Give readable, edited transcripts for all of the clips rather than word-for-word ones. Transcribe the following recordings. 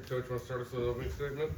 Coach, want to start us with an opening statement?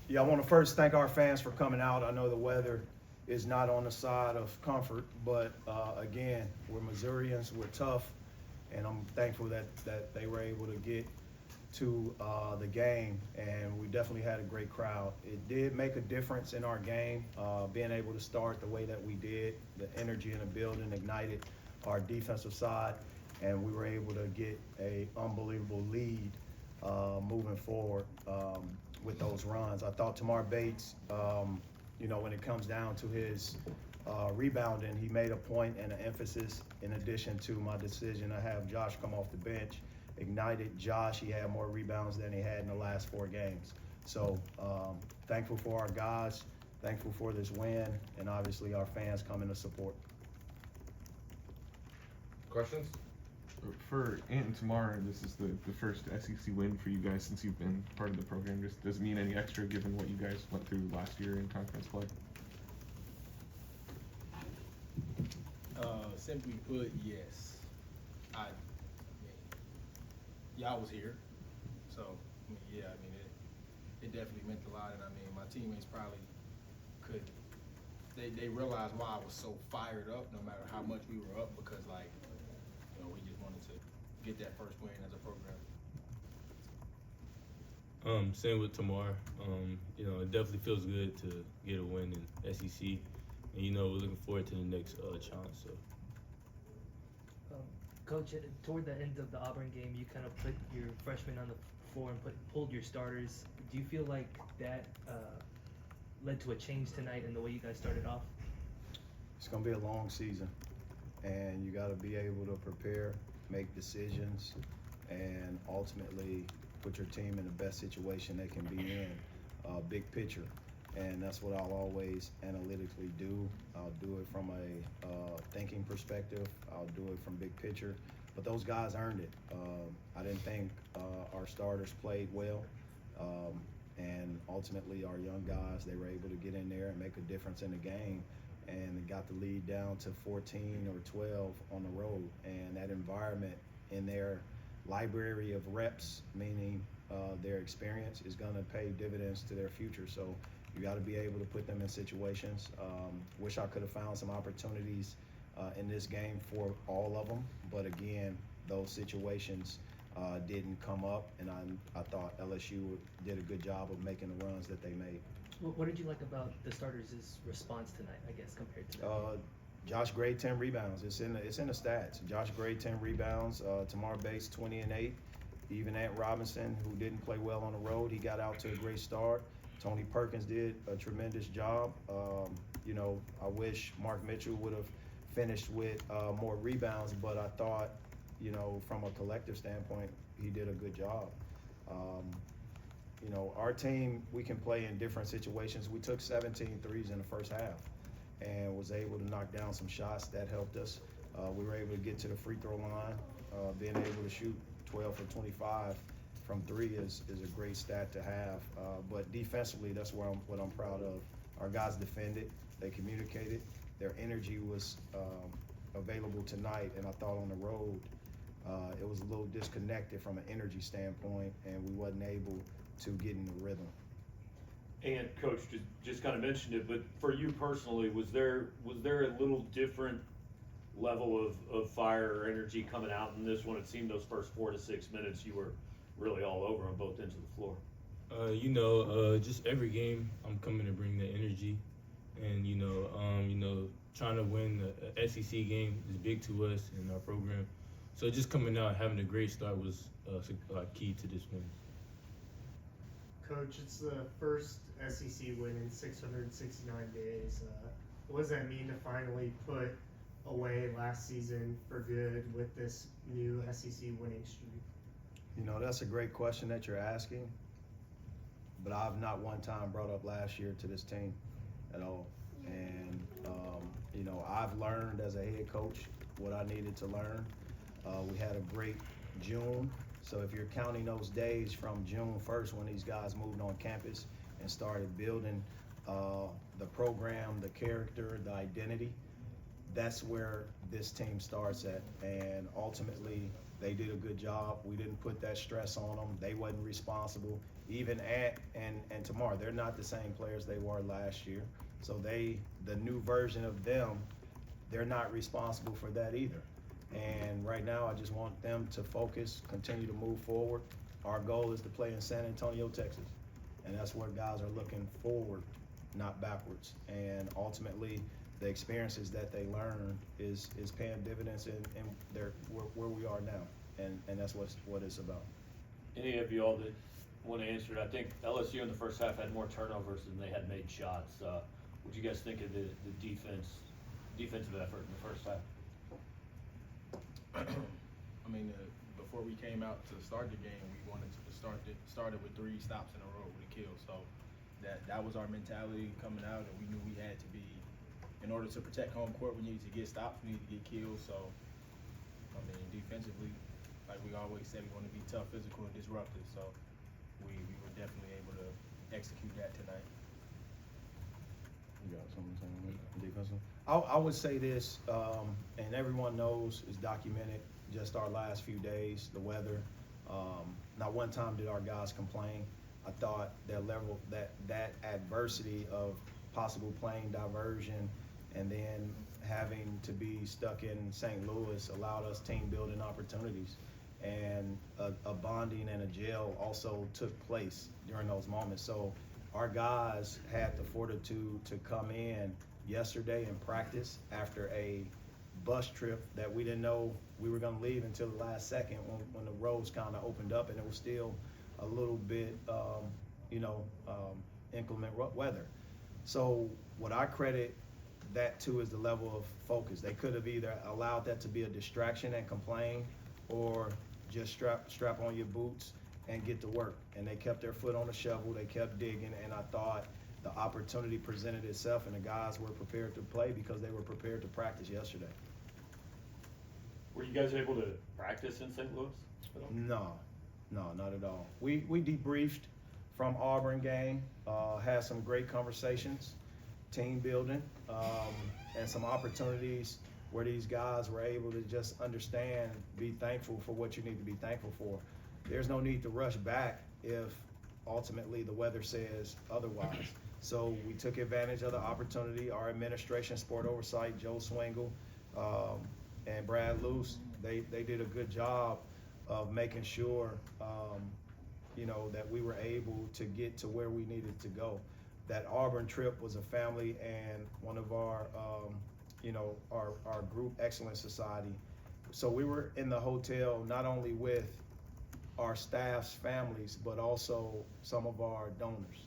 Yeah, I want to first thank our fans for coming out. I know the weather is not on the side of comfort, but again, we're Missourians, we're tough, and I'm thankful that they were able to get to the game, and we definitely had a great crowd. It did make a difference in our game, being able to start the way that we did. The energy in the building ignited our defensive side, and we were able to get a unbelievable lead moving forward with those runs. I thought Tamar Bates, when it comes down to his rebounding, he made a point and an emphasis in addition to my decision to have Josh come off the bench. Ignited Josh. He had more rebounds than he had in the last 4 games. So thankful for our guys, thankful for this win, and obviously our fans coming to support. Questions? For Ant and Tamar, this is the first SEC win for you guys since you've been part of the program. Just does it mean any extra given what you guys went through last year in conference play? Simply put, yes. Y'all was here, so it definitely meant a lot. And my teammates probably could. They realized why I was so fired up, no matter how much we were up, because we just wanted to get that first win as a program. Same with Tamar. It definitely feels good to get a win in SEC, and we're looking forward to the next challenge. So. Coach, toward the end of the Auburn game, you kind of put your freshmen on the floor and pulled your starters. Do you feel like that led to a change tonight in the way you guys started off? It's going to be a long season, and you got to be able to prepare, make decisions, and ultimately put your team in the best situation they can be in, big picture. And that's what I'll always analytically do. I'll do it from a thinking perspective. I'll do it from big picture. But those guys earned it. I didn't think our starters played well. And ultimately our young guys, they were able to get in there and make a difference in the game. And got the lead down to 14 or 12 on the road. And that environment in their library of reps, meaning their experience, is going to pay dividends to their future. So you got to be able to put them in situations. Wish I could have found some opportunities in this game for all of them. But again, those situations didn't come up, and I thought LSU did a good job of making the runs that they made. What did you like about the starters' response tonight, I guess, compared to that? Josh Gray, 10 rebounds. It's in the stats. Josh Gray, 10 rebounds. Tamar Bates, 20 and 8. Even Ant Robinson, who didn't play well on the road, he got out to a great start. Tony Perkins did a tremendous job. I wish Mark Mitchell would have finished with more rebounds, but I thought, from a collective standpoint, he did a good job. Our team, we can play in different situations. We took 17 threes in the first half and was able to knock down some shots that helped us. We were able to get to the free throw line. Being able to shoot 12 for 25 from 3 is a great stat to have. But defensively, that's what I'm proud of. Our guys defended, they communicated, their energy was available tonight, and I thought on the road it was a little disconnected from an energy standpoint, and we wasn't able to get in the rhythm. And Coach just kind of mentioned it, but for you personally, was there a little different level of fire or energy coming out in this one? It seemed those first 4 to 6 minutes you were really all over on both ends of the floor. Just every game I'm coming to bring the energy, and trying to win the SEC game is big to us in our program. So just coming out having a great start was key to this win. Coach, it's the first SEC win in 669 days. What does that mean to finally put away last season for good with this new SEC winning streak? That's a great question that you're asking, but I've not one time brought up last year to this team at all. And, I've learned as a head coach what I needed to learn. We had a great June. So if you're counting those days from June 1st when these guys moved on campus and started building the program, the character, the identity, that's where this team starts at. And ultimately, They did a good job. We didn't put that stress on them. They wasn't responsible. Even and Tamar, they're not the same players they were last year. So the new version of them, they're not responsible for that either. And right now, I just want them to focus, continue to move forward. Our goal is to play in San Antonio, Texas. And that's where guys are looking forward, not backwards. And ultimately, the experiences that they learn is paying dividends in where we are now. And that's what it's about. Any of you all that want to answer it? I think LSU in the first half had more turnovers than they had made shots. What do you guys think of the defensive effort in the first half? I mean, before we came out to start the game, we wanted to started with 3 stops in a row with a kill. So that was our mentality coming out, and we knew we had to be, in order to protect home court, we needed to get stops, we needed to get kills. So, I mean, defensively, like we always said, we want to be tough, physical, and disruptive. So we were definitely able to execute that tonight. You got something to say on that defensive? I would say this, and everyone knows, it's documented, just our last few days, the weather. Not one time did our guys complain. I thought that adversity of possible plane diversion and then having to be stuck in St. Louis allowed us team building opportunities. And a bonding and a gel also took place during those moments. So our guys had the fortitude to come in yesterday and practice after a bus trip that we didn't know we were going to leave until the last second when the roads kind of opened up and it was still a little bit, inclement weather. So what I credit that to is the level of focus. They could have either allowed that to be a distraction and complain, or just strap on your boots and get to work. And they kept their foot on the shovel, they kept digging, and I thought the opportunity presented itself and the guys were prepared to play because they were prepared to practice yesterday. Were you guys able to practice in St. Louis? No, not at all. We debriefed from Auburn game, had some great conversations, team building, and some opportunities where these guys were able to just understand, be thankful for what you need to be thankful for. There's no need to rush back if ultimately the weather says otherwise. So we took advantage of the opportunity. Our administration, sport oversight, Joe Swingle, and Brad Luce, they did a good job of making sure, that we were able to get to where we needed to go. That Auburn trip was a family and one of our, our group excellence society. So we were in the hotel not only with our staff's families, but also some of our donors.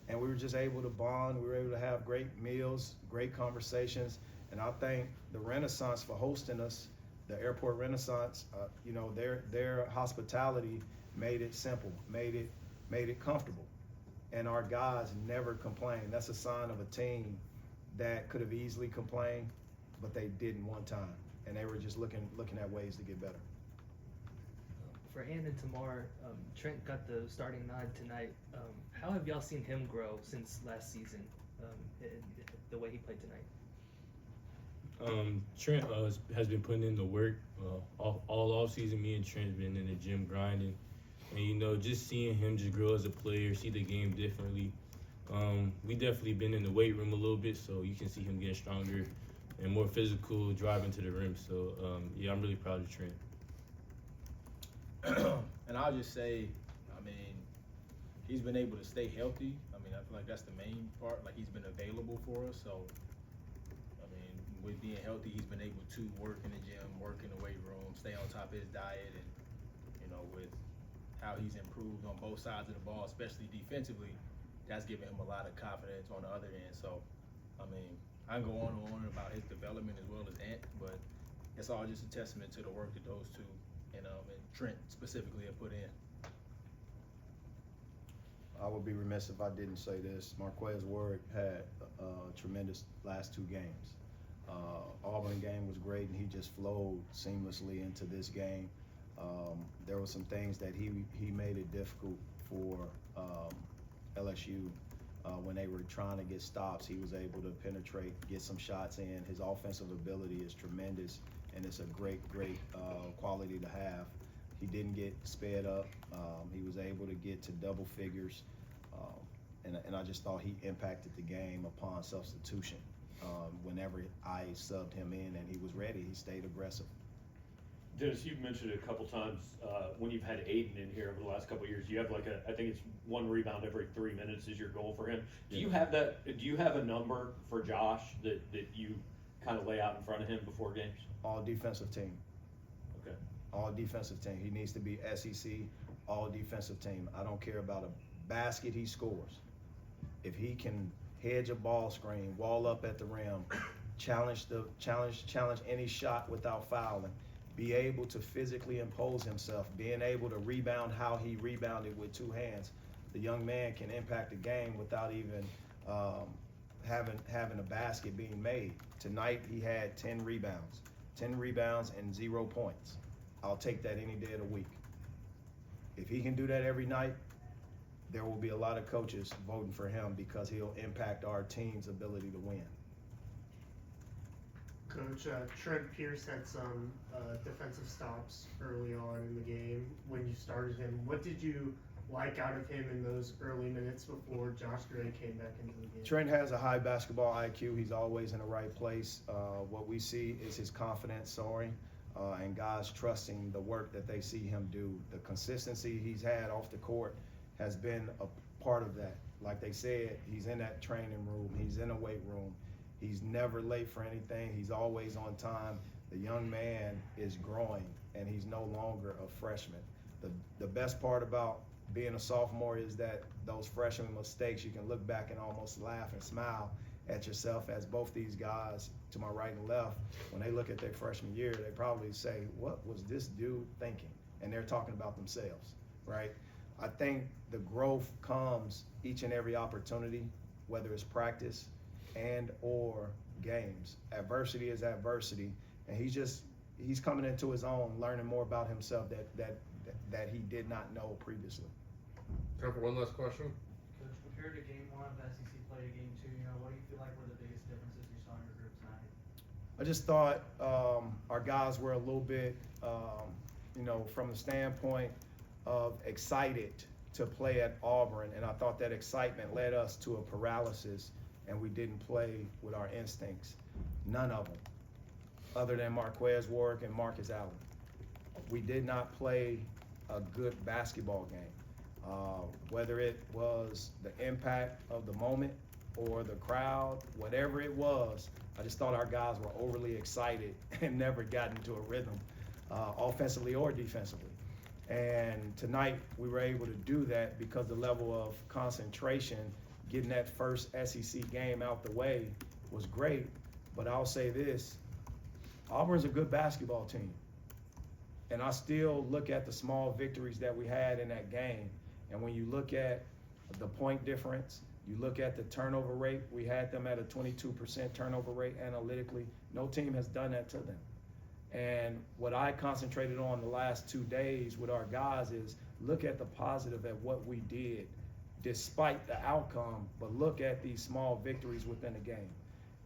And we were just able to bond. We were able to have great meals, great conversations. And I thank the Renaissance for hosting us, the Airport Renaissance. Their hospitality made it simple, made it comfortable. And our guys never complained. That's a sign of a team that could have easily complained, but they didn't one time. And they were just looking at ways to get better. For Ant and Tamar, Trent got the starting nod tonight. How have y'all seen him grow since last season, the way he played tonight? Trent has been putting in the work all off season. Me and Trent been in the gym grinding, and just seeing him just grow as a player, see the game differently. We definitely been in the weight room a little bit, so you can see him getting stronger and more physical, driving to the rim. So I'm really proud of Trent. And I'll just say, he's been able to stay healthy. I feel like that's the main part. Like, he's been available for us. So, with being healthy, he's been able to work in the gym, work in the weight room, stay on top of his diet, and with how he's improved on both sides of the ball, especially defensively, that's given him a lot of confidence on the other end. So, I can go on and on about his development as well as Ant, but it's all just a testament to the work that those two and Trent specifically have put in. I would be remiss if I didn't say this. Marquez Ward had a tremendous last 2 games. Auburn game was great, and he just flowed seamlessly into this game. There were some things that he made it difficult for LSU when they were trying to get stops. He was able to penetrate, get some shots in. His offensive ability is tremendous, and it's a great quality to have. He didn't get sped up. He was able to get to double figures. And I just thought he impacted the game upon substitution. Whenever I subbed him in and he was ready, he stayed aggressive. Dennis, you've mentioned it a couple times when you've had Aiden in here over the last couple of years. You have like I think it's 1 rebound every 3 minutes is your goal for him. Do you have that? Do you have a number for Josh that you kind of lay out in front of him before games? All defensive team. Okay. All defensive team. He needs to be SEC, all defensive team. I don't care about a basket he scores. If he can hedge a ball screen, wall up at the rim, challenge any shot without fouling, be able to physically impose himself, being able to rebound how he rebounded with 2 hands, the young man can impact the game without even having a basket being made. Tonight he had 10 rebounds and 0 points. I'll take that any day of the week. If he can do that every night, there will be a lot of coaches voting for him because he'll impact our team's ability to win. Coach, Trent Pierce had some defensive stops early on in the game when you started him. What did you like out of him in those early minutes before Josh Gray came back into the game? Trent has a high basketball IQ. He's always in the right place. What we see is his confidence soaring and guys trusting the work that they see him do. The consistency he's had off the court has been a part of that. Like they said, he's in that training room. He's in a weight room. He's never late for anything. He's always on time. The young man is growing, and he's no longer a freshman. The best part about being a sophomore is that those freshman mistakes, you can look back and almost laugh and smile at yourself, as both these guys to my right and left, when they look at their freshman year, they probably say, what was this dude thinking? And they're talking about themselves, right? I think the growth comes each and every opportunity, whether it's practice and or games. Adversity is adversity, and he's coming into his own, learning more about himself that he did not know previously. Time for one last question. Coach, compared to game 1 of SEC play to game 2, what do you feel like were the biggest differences you saw in your group tonight? I just thought our guys were a little bit, from the standpoint of excited to play at Auburn, and I thought that excitement led us to a paralysis, and we didn't play with our instincts. None of them, other than Marquez Warwick and Marcus Allen. We did not play a good basketball game. Whether it was the impact of the moment or the crowd, whatever it was, I just thought our guys were overly excited and never got into a rhythm, offensively or defensively. And tonight we were able to do that because the level of concentration, getting that first SEC game out the way was great. But I'll say this, Auburn's a good basketball team. And I still look at the small victories that we had in that game. And when you look at the point difference, you look at the turnover rate, we had them at a 22% turnover rate analytically. No team has done that to them. And what I concentrated on the last 2 days with our guys is look at the positive at what we did despite the outcome, but look at these small victories within the game.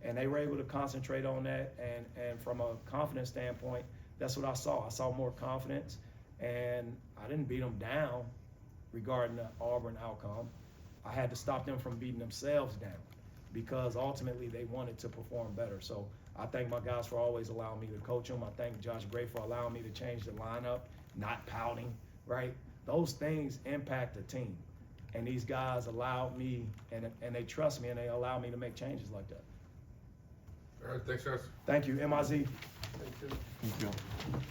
And they were able to concentrate on that, and from a confidence standpoint, that's what I saw. I saw more confidence, and I didn't beat them down regarding the Auburn outcome. I had to stop them from beating themselves down because ultimately they wanted to perform better. So I thank my guys for always allowing me to coach them. I thank Josh Gray for allowing me to change the lineup, not pouting, right? Those things impact the team. And these guys allowed me, and they trust me, and they allow me to make changes like that. All right, thanks, guys. Thank you, MIZ. Thank you.